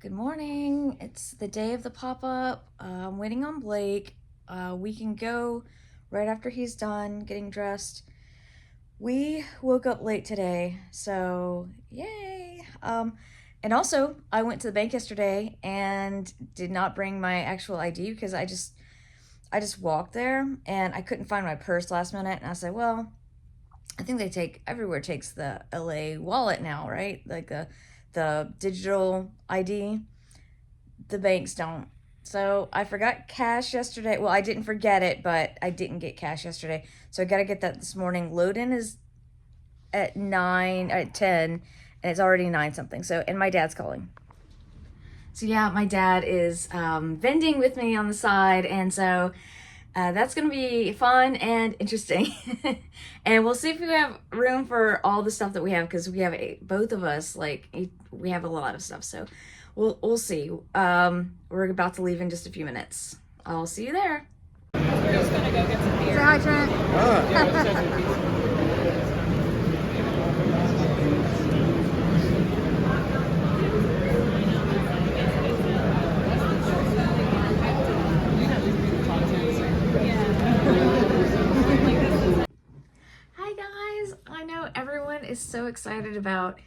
Good morning. It's the day of the pop-up. I'm waiting on Blake. We can go right after he's done getting dressed. We woke up late today, so yay. And also, I went to the bank yesterday and did not bring my actual ID because I just walked there and I couldn't find my purse last minute. And I said, well, I think everywhere takes the LA wallet now, right? Like the digital ID. The banks don't. So I forgot cash yesterday. Well, I didn't forget it, but I didn't get cash yesterday. So I got to get that this morning. Load in is at 10, and it's already 9 something. So, and my dad's calling. So yeah, my dad is vending with me on the side, and so that's gonna be fun and interesting. And we'll see if we have room for all the stuff that we have, because we have both of us, we have a lot of stuff. So we'll see. We're about to leave in just a few minutes. I'll see you there. We're just gonna go get some beer. Say hi, Trent. Hi guys, I know everyone is so excited about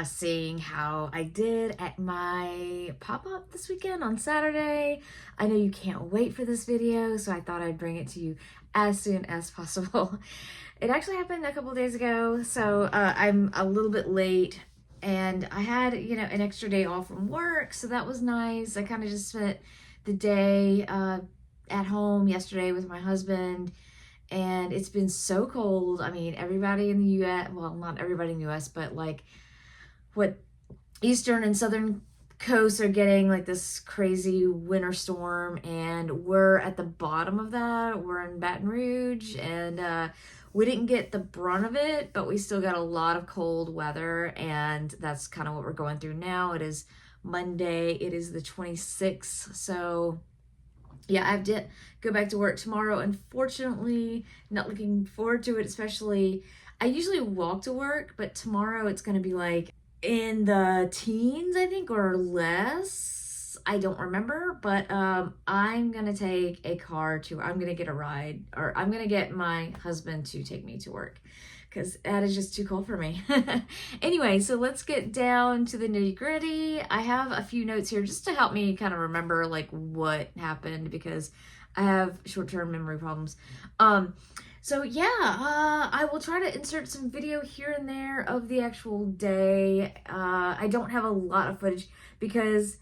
seeing how I did at my pop-up this weekend on Saturday. I know you can't wait for this video, so I thought I'd bring it to you as soon as possible. It actually happened a couple days ago, so I'm a little bit late, and I had, an extra day off from work, so that was nice. I kind of just spent the day at home yesterday with my husband. And it's been so cold. I mean, everybody in the U.S., well, not everybody in the U.S., but what eastern and southern coasts are getting this crazy winter storm, and we're at the bottom of that. We're in Baton Rouge, and we didn't get the brunt of it, but we still got a lot of cold weather, and that's kind of what we're going through now. It is Monday. It is the 26th, so yeah, I have to go back to work tomorrow. Unfortunately, not looking forward to it, especially. I usually walk to work, but tomorrow it's going to be in the teens, I think, or less. I don't remember, but I'm going to take a car I'm going to get a ride, or I'm going to get my husband to take me to work, because that is just too cold for me. Anyway, so let's get down to the nitty gritty. I have a few notes here just to help me kind of remember what happened, because I have short-term memory problems. So yeah, I will try to insert some video here and there of the actual day. I don't have a lot of footage because,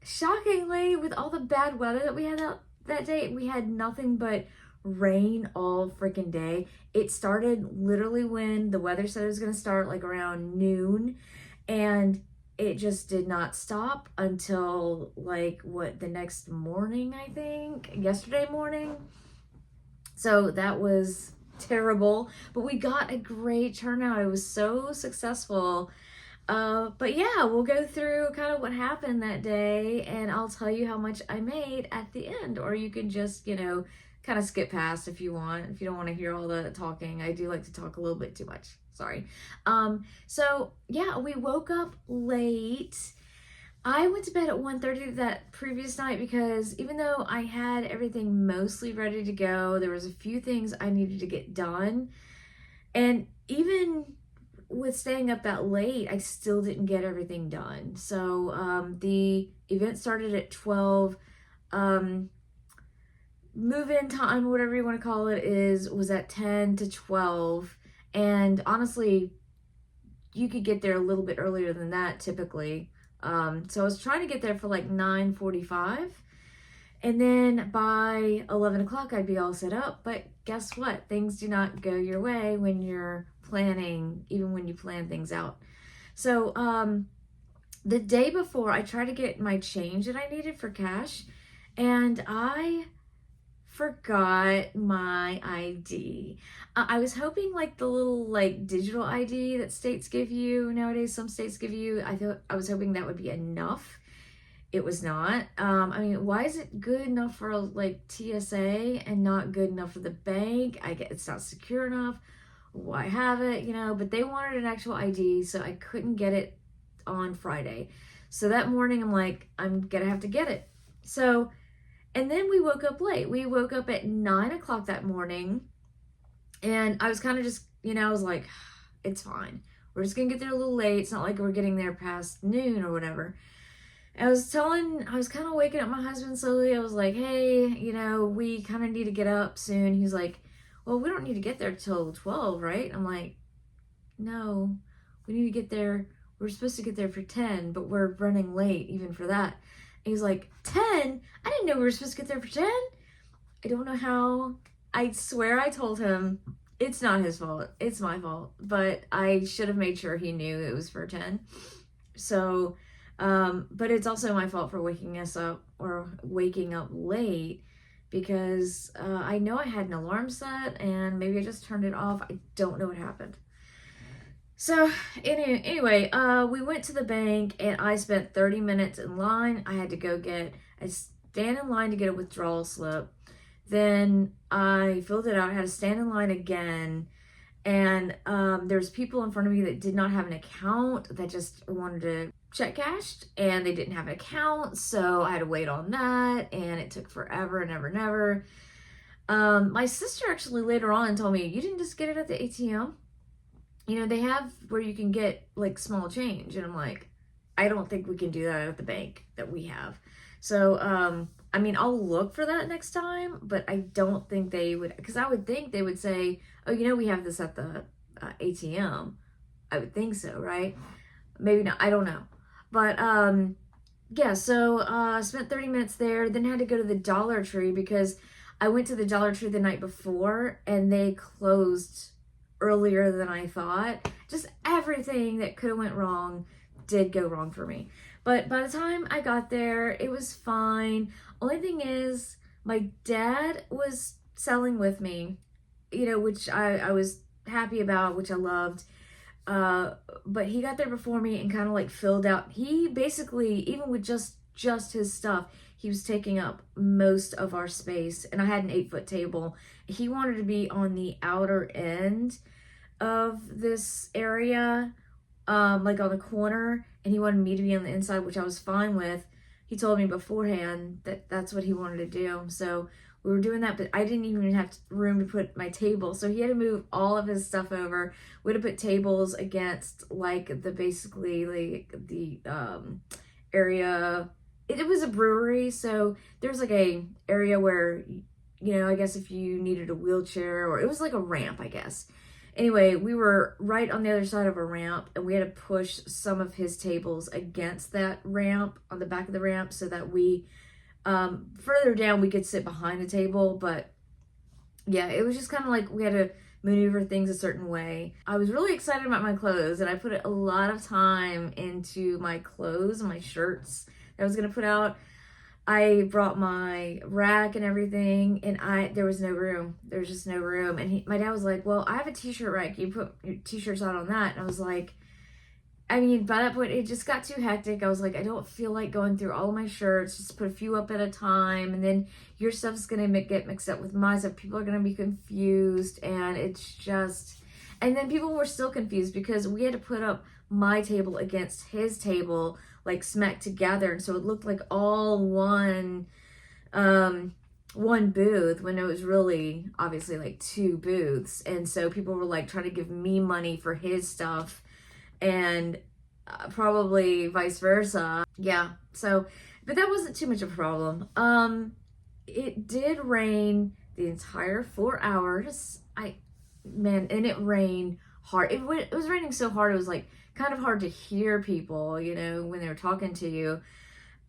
shockingly, with all the bad weather that we had out that day, we had nothing but rain all freaking day. It started literally when the weather said it was going to start, around noon, and it just did not stop until the next morning, I think, yesterday morning. So that was terrible, but we got a great turnout. It was so successful. But yeah, we'll go through kind of what happened that day, and I'll tell you how much I made at the end, or you can just, kind of skip past if you want. If you don't want to hear all the talking, I do like to talk a little bit too much. Sorry. So yeah, we woke up late. I went to bed at 1:30 that previous night because even though I had everything mostly ready to go, there was a few things I needed to get done. And even with staying up that late, I still didn't get everything done. So the event started at 12. Move-in time, whatever you want to call it, was at 10 to 12. And honestly, you could get there a little bit earlier than that typically. So I was trying to get there for 9:45. And then by 11 o'clock, I'd be all set up. But guess what? Things do not go your way when you're planning, even when you plan things out. So the day before, I tried to get my change that I needed for cash, and I forgot my ID. I was hoping the little digital ID that states give you nowadays. Some states give you. I was hoping that would be enough. It was not. I mean, why is it good enough for TSA and not good enough for the bank? I get it's not secure enough. Why have it? But they wanted an actual ID, so I couldn't get it on Friday. So that morning I'm like, I'm gonna have to get it. So, and then we woke up late. We woke up at 9 o'clock that morning, and I was kind of just, I was like, it's fine. We're just gonna get there a little late. It's not like we're getting there past noon or whatever. I was kind of waking up my husband slowly. I was like, hey, we kind of need to get up soon. He's like, well, we don't need to get there till 12, right? I'm like, no, we need to get there. We're supposed to get there for 10, but we're running late even for that. And he's like, 10? I didn't know we were supposed to get there for 10. I don't know how. I swear I told him it's not his fault. It's my fault. But I should have made sure he knew it was for 10. So, but it's also my fault for waking up late, because I know I had an alarm set and maybe I just turned it off. I don't know what happened. So anyway, we went to the bank and I spent 30 minutes in line. I had to stand in line to get a withdrawal slip. Then I filled it out. I had to stand in line again. And there's people in front of me that did not have an account, that just wanted to check cashed, and they didn't have an account, so I had to wait on that, and it took forever and ever and ever. My sister actually later on told me, you didn't just get it at the ATM? They have where you can get like small change, and I'm like, I don't think we can do that at the bank that we have. So, I'll look for that next time, but I don't think they would, because I would think they would say, oh, we have this at the ATM. I would think so, right? Maybe not. I don't know. But, yeah, so I spent 30 minutes there, then had to go to the Dollar Tree because I went to the Dollar Tree the night before and they closed earlier than I thought. Just everything that could have went wrong did go wrong for me. But by the time I got there, it was fine. Only thing is, my dad was selling with me, which I was happy about, which I loved. But he got there before me and kind of like filled out. He basically, even with just his stuff, he was taking up most of our space. And I had an 8-foot table. He wanted to be on the outer end of this area, like on the corner, and he wanted me to be on the inside, which I was fine with. He told me beforehand that that's what he wanted to do. So we were doing that, but I didn't even have room to put my table. So he had to move all of his stuff over. We had to put tables against like the area. It was a brewery. So there's like a area where, I guess if you needed a wheelchair, or it was like a ramp, I guess. Anyway, we were right on the other side of a ramp, and we had to push some of his tables against that ramp, on the back of the ramp, so that we, further down, we could sit behind the table. But yeah, it was just kind of like we had to maneuver things a certain way. I was really excited about my clothes, and I put a lot of time into my clothes and my shirts that I was going to put out. I brought my rack and everything, and there was no room. There was just no room. And my dad was like, well, I have a t-shirt rack. You put your t-shirts out on that. And I was like, by that point, it just got too hectic. I was like, I don't feel like going through all of my shirts. Just put a few up at a time. And then your stuff's going to get mixed up with my stuff. People are going to be confused. And it's just... And then people were still confused because we had to put up my table against his table, like smacked together, and so it looked like all one booth, when it was really obviously like 2 booths. And so people were like trying to give me money for his stuff, and probably vice versa. Yeah, so, but that wasn't too much of a problem. It did rain the entire 4 hours. And it rained hard. It was raining so hard, it was like kind of hard to hear people, when they were talking to you.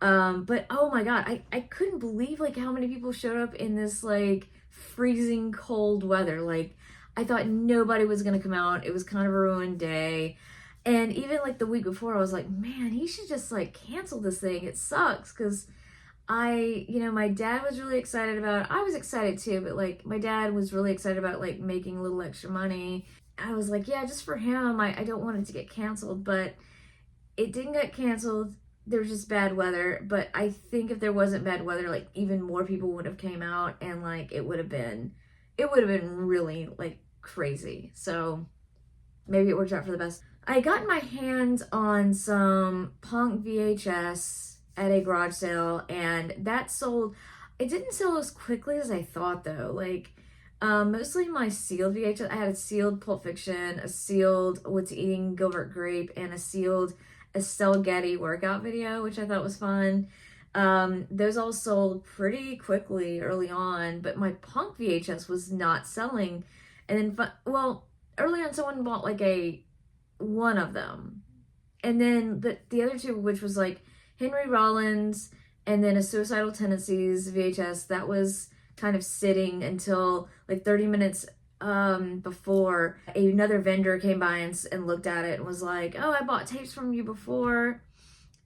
But oh my God, I couldn't believe like how many people showed up in this like freezing cold weather. Like, I thought nobody was gonna come out. It was kind of a ruined day. And even like the week before, I was like, man, he should just like cancel this thing. It sucks, because my dad was really excited about it. I was excited too, but like my dad was really excited about like making a little extra money. I was like, yeah, just for him. I don't want it to get canceled, but it didn't get canceled. There was just bad weather. But I think if there wasn't bad weather, like even more people would have came out, and like it would have been really like crazy. So maybe it worked out for the best. I got my hands on some punk VHS at a garage sale, and that sold. It didn't sell as quickly as I thought, though. Like, mostly my sealed VHS. I had a sealed Pulp Fiction, a sealed What's Eating Gilbert Grape, and a sealed Estelle Getty workout video, which I thought was fun. Those all sold pretty quickly early on, but my punk VHS was not selling. And then, well, early on, someone bought like a one of them. And then the other two, which was like Henry Rollins and then a Suicidal Tendencies VHS, that was kind of sitting until like 30 minutes before another vendor came by and looked at it and was like, "Oh, I bought tapes from you before."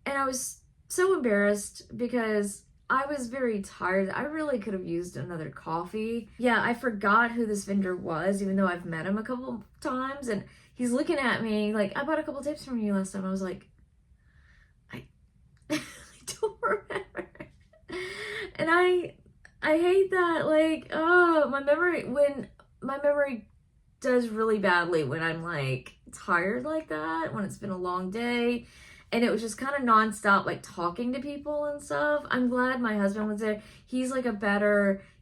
And I was so embarrassed because I was very tired. I really could have used another coffee. Yeah, I forgot who this vendor was, even though I've met him a couple times. And he's looking at me like, "I bought a couple tips from you last time." I was like, I, I don't remember. And I hate that. Like, oh, my memory does really badly when I'm like tired like that, when it's been a long day. And it was just kind of nonstop, like talking to people and stuff. I'm glad my husband was there. He's like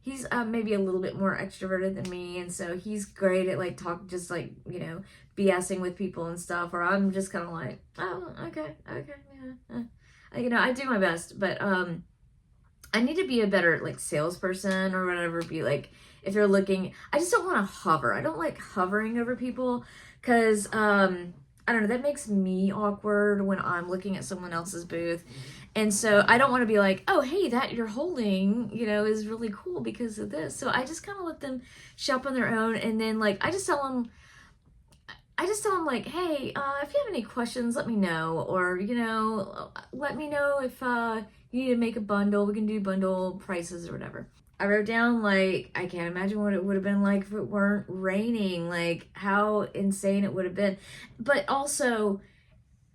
he's maybe a little bit more extroverted than me. And so he's great at like just like, BSing with people and stuff. Or I'm just kind of like, "Oh, okay, yeah." I do my best. But I need to be a better like salesperson or whatever. Be like, if you're looking, I just don't want to hover. I don't like hovering over people because, I don't know, that makes me awkward when I'm looking at someone else's booth. And so I don't want to be like, "Oh, hey, that you're holding, is really cool because of this." So I just kind of let them shop on their own. And then like, I just tell them like, "Hey, if you have any questions, let me know. Or, let me know if you need to make a bundle. We can do bundle prices or whatever." I wrote down, like, I can't imagine what it would have been like if it weren't raining, like how insane it would have been. But also,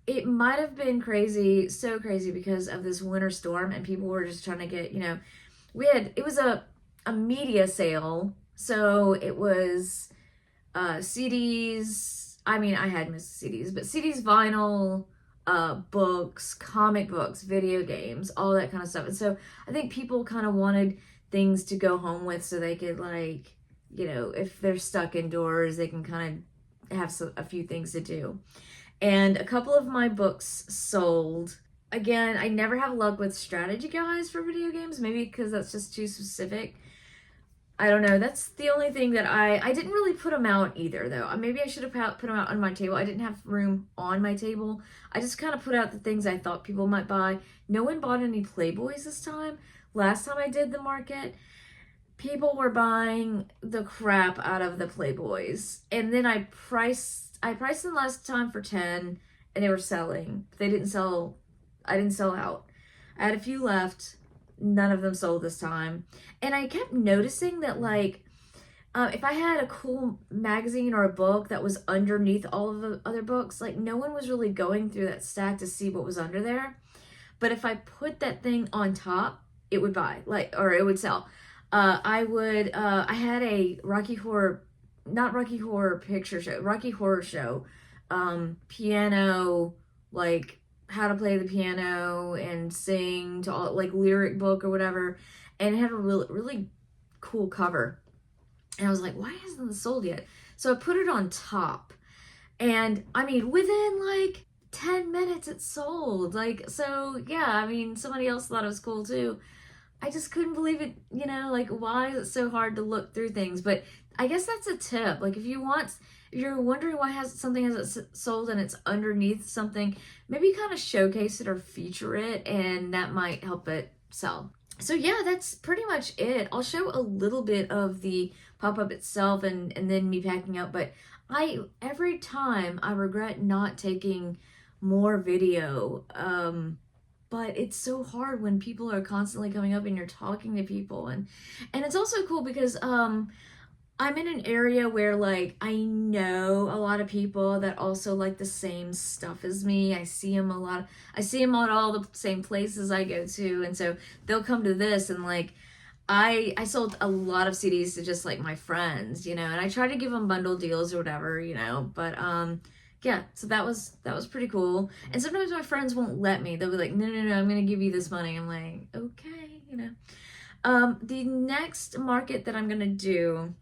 it might have been crazy, so crazy because of this winter storm and people were just trying to get, it was a media sale. So it was CDs. I mean, I had missed CDs, but CDs, vinyl, books, comic books, video games, all that kind of stuff. And so I think people kind of wanted things to go home with so they could like, if they're stuck indoors, they can kind of have a few things to do. And a couple of my books sold. Again, I never have luck with strategy guides for video games, maybe because that's just too specific. I don't know. That's the only thing that I didn't really put them out either, though. Maybe I should have put them out on my table. I didn't have room on my table. I just kind of put out the things I thought people might buy. No one bought any Playboys this time. Last time I did the market, people were buying the crap out of the Playboys. And then I priced them last time for 10 and they were selling. I didn't sell out. I had a few left. None of them sold this time. And I kept noticing that like, if I had a cool magazine or a book that was underneath all of the other books, like no one was really going through that stack to see what was under there. But if I put that thing on top, it would buy, or it would sell. I had a Rocky Horror Horror Show, piano, like how to play the piano and sing to all, like lyric book or whatever. And it had a really, really cool cover. And I was like, why hasn't this sold yet? So I put it on top. And I mean, within like 10 minutes it sold. Like, so yeah, I mean, somebody else thought it was cool too. I just couldn't believe it, like, why is it so hard to look through things? But I guess that's a tip. Like, if you're wondering why something hasn't sold and it's underneath something, maybe kind of showcase it or feature it, and that might help it sell. So yeah, that's pretty much it. I'll show a little bit of the pop-up itself and then me packing up, but every time I regret not taking more video, but it's so hard when people are constantly coming up and you're talking to people. And it's also cool because I'm in an area where like I know a lot of people that also like the same stuff as me. I see them at all the same places I go to. And so they'll come to this and like I sold a lot of CDs to just like my friends, and I try to give them bundle deals or whatever, but yeah, so that was pretty cool. And sometimes my friends won't let me. They'll be like, no, I'm gonna give you this money. I'm like, okay, you know. The next market that I'm gonna do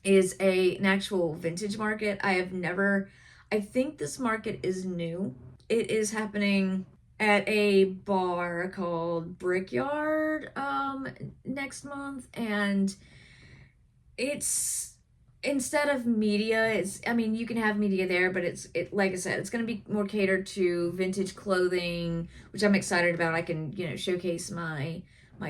is an actual vintage market. I think this market is new. It is happening at a bar called Brickyard next month, and it's instead of media, I mean, you can have media there, but like I said, it's going to be more catered to vintage clothing, which I'm excited about. I can, showcase my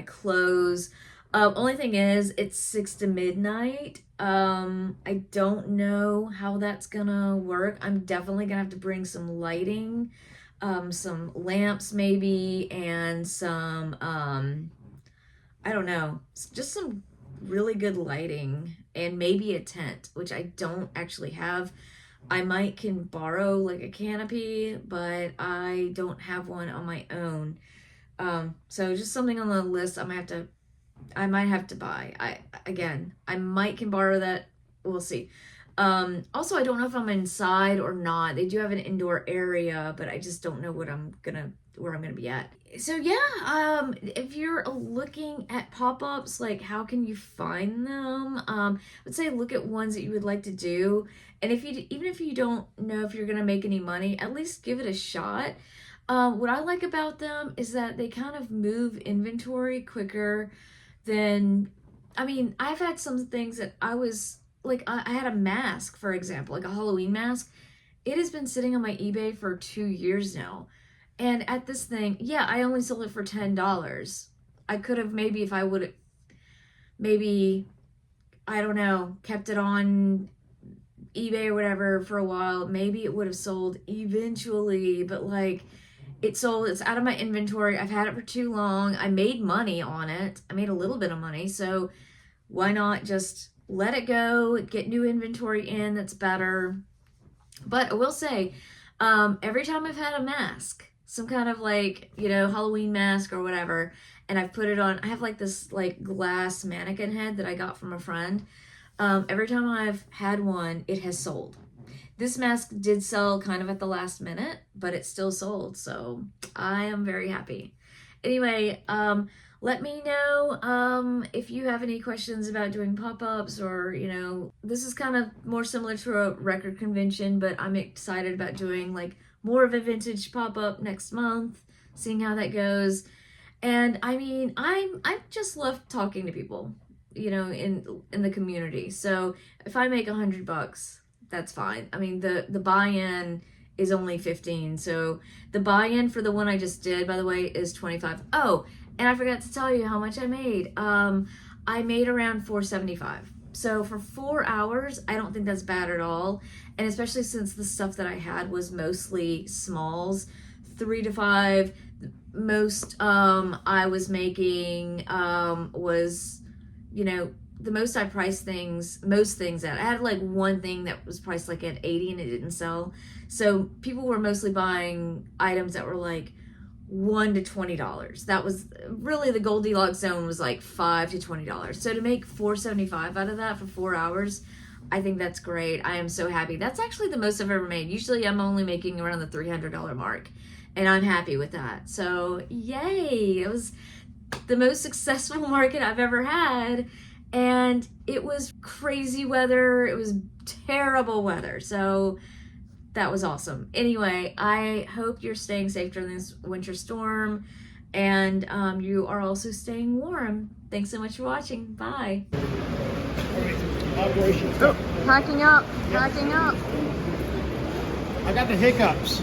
clothes. Only thing is, it's 6 to midnight. I don't know how that's gonna work. I'm definitely gonna have to bring some lighting, some lamps maybe, and some, I don't know, just some really good lighting, and maybe a tent, which I don't actually have. I might can borrow like a canopy, but I don't have one on my own. So just something on the list I might have to buy. I might can borrow that. We'll see. Also, I don't know if I'm inside or not. They do have an indoor area, but I just don't know where I'm gonna be at. So yeah, if you're looking at pop-ups, like how can you find them? I would say look at ones that you would like to do, and even if you don't know if you're gonna make any money, at least give it a shot. What I like about them is that they kind of move inventory quicker than, I mean, I've had some things that I was like, I had a mask, for example, like a Halloween mask. It has been sitting on my eBay for 2 years now. And at this thing, yeah, I only sold it for $10. I could have maybe, if I would, maybe, I don't know, kept it on eBay or whatever for a while, maybe it would have sold eventually, but like, it sold, it's out of my inventory. I've had it for too long. I made money on it. I made a little bit of money, so why not just let it go, get new inventory in that's better. But I will say, every time I've had a mask, some kind of like, Halloween mask or whatever, and I've put it on, I have like this like glass mannequin head that I got from a friend. Every time I've had one, it has sold. This mask did sell kind of at the last minute, but it still sold, so I am very happy. Anyway, let me know if you have any questions about doing pop-ups, or, this is kind of more similar to a record convention, but I'm excited about doing like more of a vintage pop-up next month, seeing how that goes. And I mean, I just love talking to people, in the community. So if I make $100, that's fine. I mean, the buy-in is only 15. So the buy-in for the one I just did, by the way, is 25. Oh, and I forgot to tell you how much I made. I made around $4.75. So for 4 hours, I don't think that's bad at all. And especially since the stuff that I had was mostly smalls, 3 to 5. Most I was making was, the most I priced most things at. I had like one thing that was priced like at 80 and it didn't sell. So people were mostly buying items that were like $1 to $20. That was really the Goldilocks zone, was like $5 to $20. So to make $4.75 out of that for 4 hours, I think that's great. I am so happy. That's actually the most I've ever made. Usually I'm only making around the $300 mark, and I'm happy with that. So yay, it was the most successful market I've ever had. And it was crazy weather. It was terrible weather. So that was awesome. Anyway, I hope you're staying safe during this winter storm, and you are also staying warm. Thanks so much for watching. Bye. Operation. Oh, packing up. Packing up. I got the hiccups.